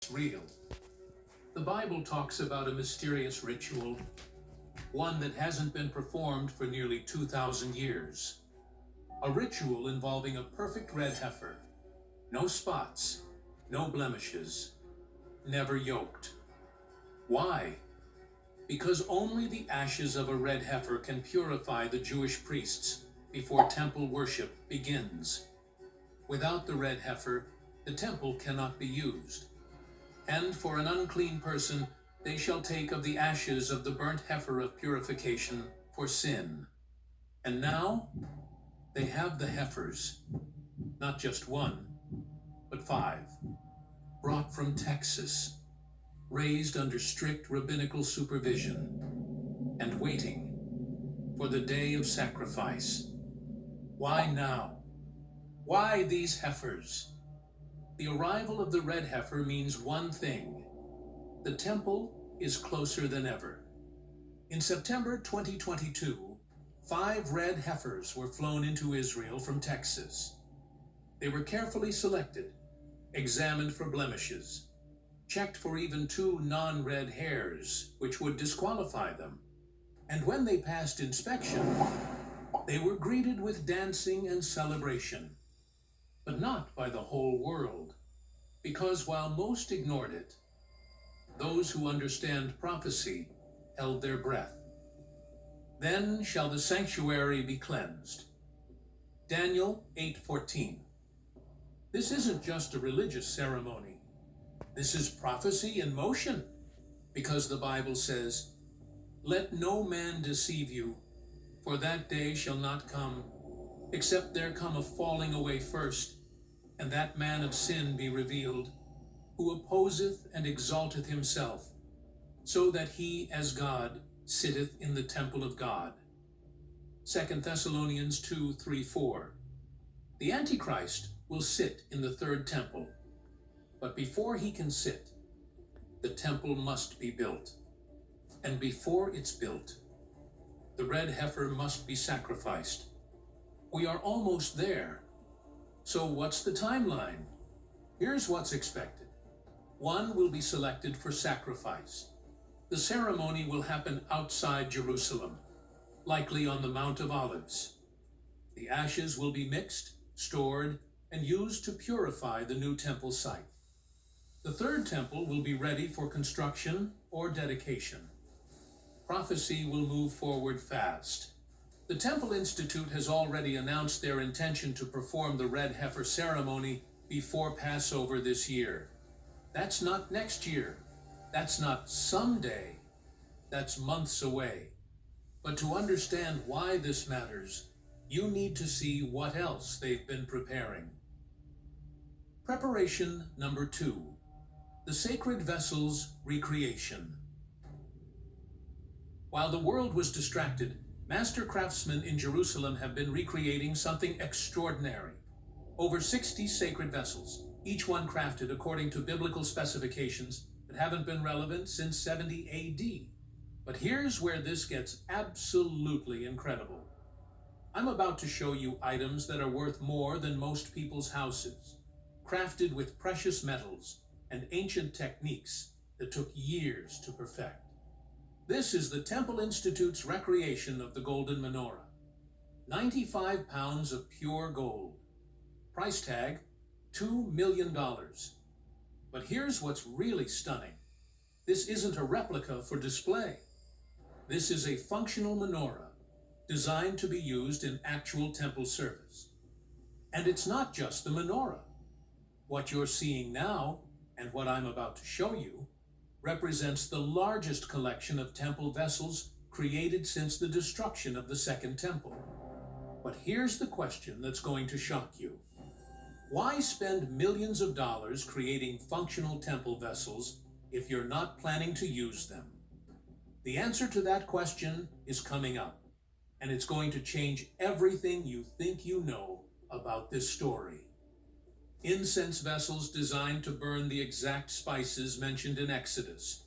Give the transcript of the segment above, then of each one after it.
it's real. The Bible talks about a mysterious ritual, one that hasn't been performed for nearly 2,000 years. A ritual involving a perfect red heifer, no spots, no blemishes, never yoked. Why? Because only the ashes of a red heifer can purify the Jewish priests before temple worship begins. Without the red heifer, the temple cannot be used. And for an unclean person, they shall take of the ashes of the burnt heifer of purification for sin. And now, they have the heifers, not just one, but 5, brought from Texas, raised under strict rabbinical supervision, and waiting for the day of sacrifice. Why now? Why these heifers? The arrival of the red heifer means one thing: the temple is closer than ever. In September 2022, 5 red heifers were flown into Israel from Texas. They were carefully selected, examined for blemishes, checked for even 2 non-red hairs, which would disqualify them. And when they passed inspection, they were greeted with dancing and celebration. But not by the whole world, because while most ignored it, those who understand prophecy held their breath. Then shall the sanctuary be cleansed. Daniel 8:14. This isn't just a religious ceremony. This is prophecy in motion, because the Bible says, "Let no man deceive you, for that day shall not come, except there come a falling away first, and that man of sin be revealed, who opposeth and exalteth himself, so that he as God sitteth in the temple of God." 2 Thessalonians 2:3-4. The Antichrist will sit in the third temple, but before he can sit, the temple must be built. And before it's built, the red heifer must be sacrificed. We are almost there. So what's the timeline? Here's what's expected. 1 will be selected for sacrifice. The ceremony will happen outside Jerusalem, likely on the Mount of Olives. The ashes will be mixed, stored, and used to purify the new temple site. The third temple will be ready for construction or dedication. Prophecy will move forward fast. The Temple Institute has already announced their intention to perform the red heifer ceremony before Passover this year. That's not next year. That's not someday. That's months away. But to understand why this matters, you need to see what else they've been preparing. Preparation number 2, the sacred vessel's recreation. While the world was distracted, master craftsmen in Jerusalem have been recreating something extraordinary. Over 60 sacred vessels, each one crafted according to biblical specifications that haven't been relevant since 70 AD. But here's where this gets absolutely incredible. I'm about to show you items that are worth more than most people's houses, crafted with precious metals and ancient techniques that took years to perfect. This is the Temple Institute's recreation of the golden menorah. 95 pounds of pure gold. Price tag, $2 million. But here's what's really stunning. This isn't a replica for display. This is a functional menorah designed to be used in actual temple service. And it's not just the menorah. What you're seeing now, and what I'm about to show you, represents the largest collection of temple vessels created since the destruction of the Second Temple. But here's the question that's going to shock you. Why spend millions of dollars creating functional temple vessels if you're not planning to use them? The answer to that question is coming up, and it's going to change everything you think you know about this story. Incense vessels designed to burn the exact spices mentioned in Exodus.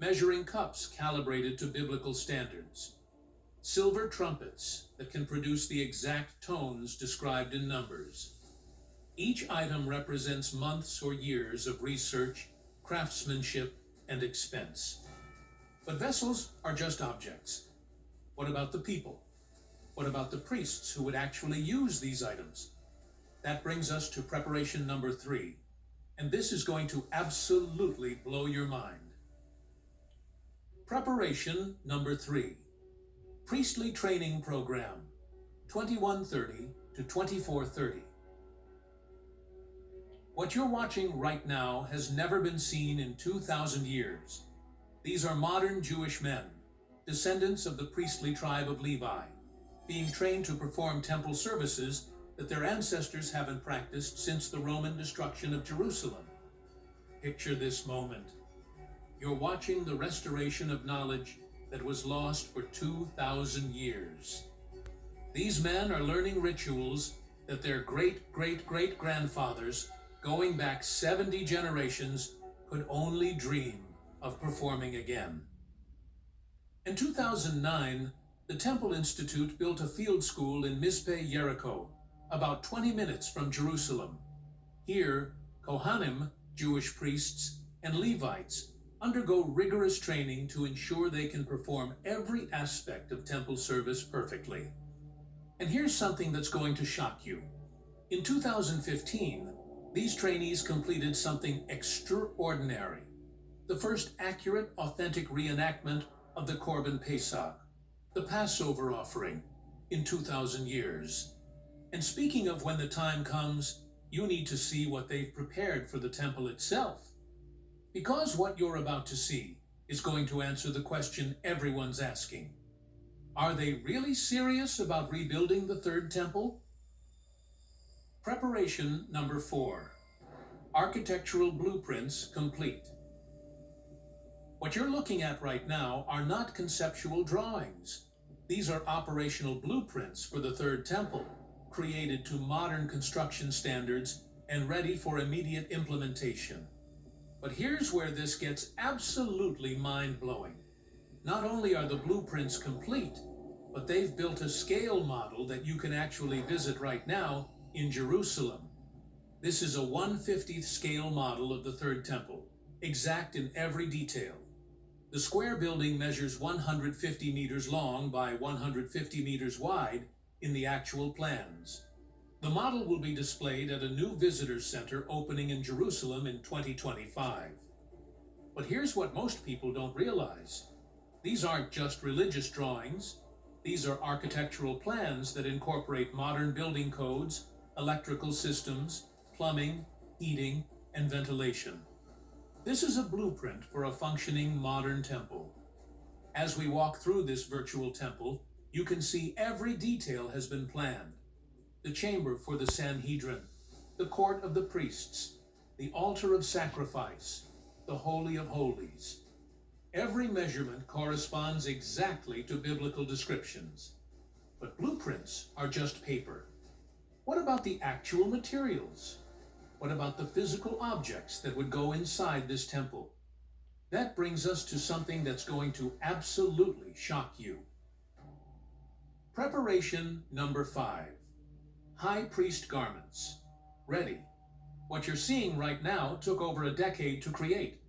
Measuring cups calibrated to biblical standards. Silver trumpets that can produce the exact tones described in Numbers. Each item represents months or years of research, craftsmanship, and expense. But vessels are just objects. What about the people? What about the priests who would actually use these items? That brings us to preparation number 3, and this is going to absolutely blow your mind. Preparation number 3, Priestly Training Program, 2130 to 2430. What you're watching right now has never been seen in 2,000 years. These are modern Jewish men, descendants of the priestly tribe of Levi, being trained to perform temple services that their ancestors haven't practiced since the Roman destruction of Jerusalem. Picture this moment. You're watching the restoration of knowledge that was lost for 2,000 years. These men are learning rituals that their great-great-great-grandfathers, going back 70 generations, could only dream of performing again. In 2009, the Temple Institute built a field school in Mizpeh, Jericho, about 20 minutes from Jerusalem. Here, Kohanim, Jewish priests, and Levites undergo rigorous training to ensure they can perform every aspect of temple service perfectly. And here's something that's going to shock you. In 2015, these trainees completed something extraordinary: the first accurate, authentic reenactment of the Korban Pesach, the Passover offering, in 2,000 years. And speaking of when the time comes, you need to see what they've prepared for the temple itself. Because what you're about to see is going to answer the question everyone's asking. Are they really serious about rebuilding the third temple? Preparation number 4. Architectural blueprints complete. What you're looking at right now are not conceptual drawings. These are operational blueprints for the third temple, created to modern construction standards and ready for immediate implementation. But here's where this gets absolutely mind-blowing. Not only are the blueprints complete, but they've built a scale model that you can actually visit right now in Jerusalem. This is a 1/50th scale model of the third temple, exact in every detail. The square building measures 150 meters long by 150 meters wide in the actual plans. The model will be displayed at a new visitor center opening in Jerusalem in 2025. But here's what most people don't realize. These aren't just religious drawings. These are architectural plans that incorporate modern building codes, electrical systems, plumbing, heating, and ventilation. This is a blueprint for a functioning modern temple. As we walk through this virtual temple, you can see every detail has been planned. The chamber for the Sanhedrin, the court of the priests, the altar of sacrifice, the Holy of Holies. Every measurement corresponds exactly to biblical descriptions. But blueprints are just paper. What about the actual materials? What about the physical objects that would go inside this temple? That brings us to something that's going to absolutely shock you. Preparation number 5. High priest garments. Ready. What you're seeing right now took over a decade to create.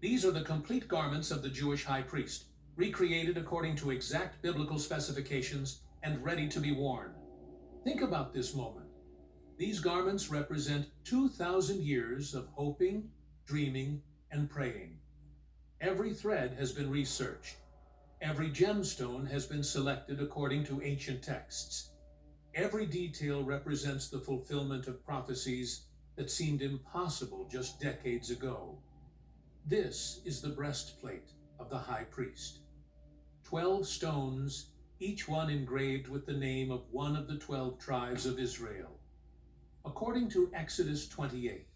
These are the complete garments of the Jewish high priest, recreated according to exact biblical specifications and ready to be worn. Think about this moment. These garments represent 2,000 years of hoping, dreaming, and praying. Every thread has been researched. Every gemstone has been selected according to ancient texts. Every detail represents the fulfillment of prophecies that seemed impossible just decades ago. This is the breastplate of the high priest. 12 stones, each one engraved with the name of one of the 12 tribes of Israel. According to Exodus 28,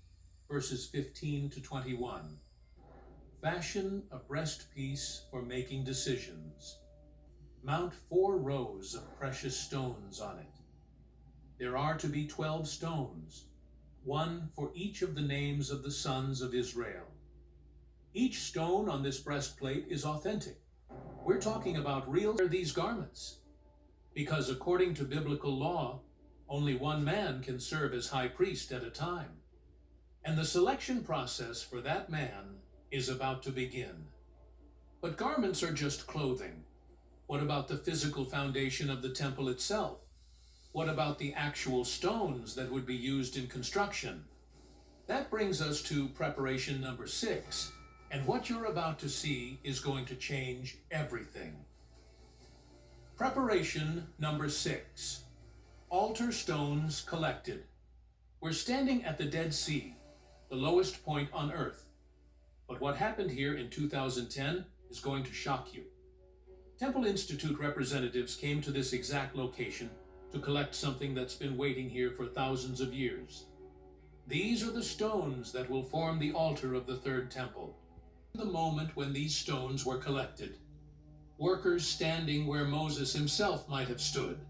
verses 15 to 21, fashion a breastpiece for making decisions. Mount 4 rows of precious stones on it. There are to be 12 stones, one for each of the names of the sons of Israel. Each stone on this breastplate is authentic. We're talking about real these garments, because according to biblical law, only one man can serve as high priest at a time. and the selection process for that man is about to begin. But garments are just clothing. What about the physical foundation of the temple itself? What about the actual stones that would be used in construction? That brings us to preparation number 6, and what you're about to see is going to change everything. Preparation number 6. Altar stones collected. We're standing at the Dead Sea, the lowest point on Earth. But what happened here in 2010 is going to shock you. Temple Institute representatives came to this exact location to collect something that's been waiting here for thousands of years. These are the stones that will form the altar of the third temple. The moment when these stones were collected, workers standing where Moses himself might have stood,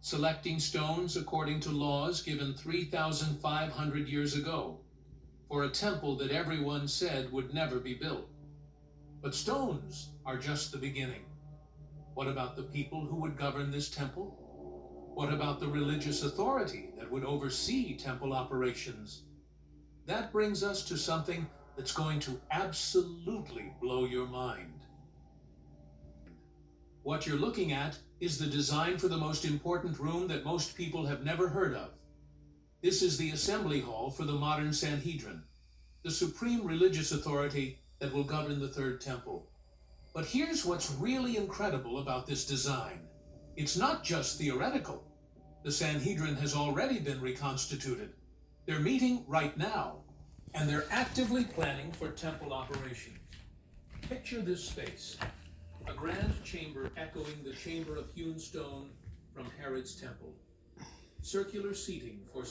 selecting stones according to laws given 3,500 years ago, for a temple that everyone said would never be built. But stones are just the beginning. What about the people who would govern this temple? What about the religious authority that would oversee temple operations? That brings us to something that's going to absolutely blow your mind. What you're looking at is the design for the most important room that most people have never heard of. This is the assembly hall for the modern Sanhedrin, the supreme religious authority that will govern the third temple. But here's what's really incredible about this design. It's not just theoretical. The Sanhedrin has already been reconstituted. They're meeting right now, and they're actively planning for temple operations. Picture this space, a grand chamber echoing the chamber of hewn stone from Herod's temple. Circular seating for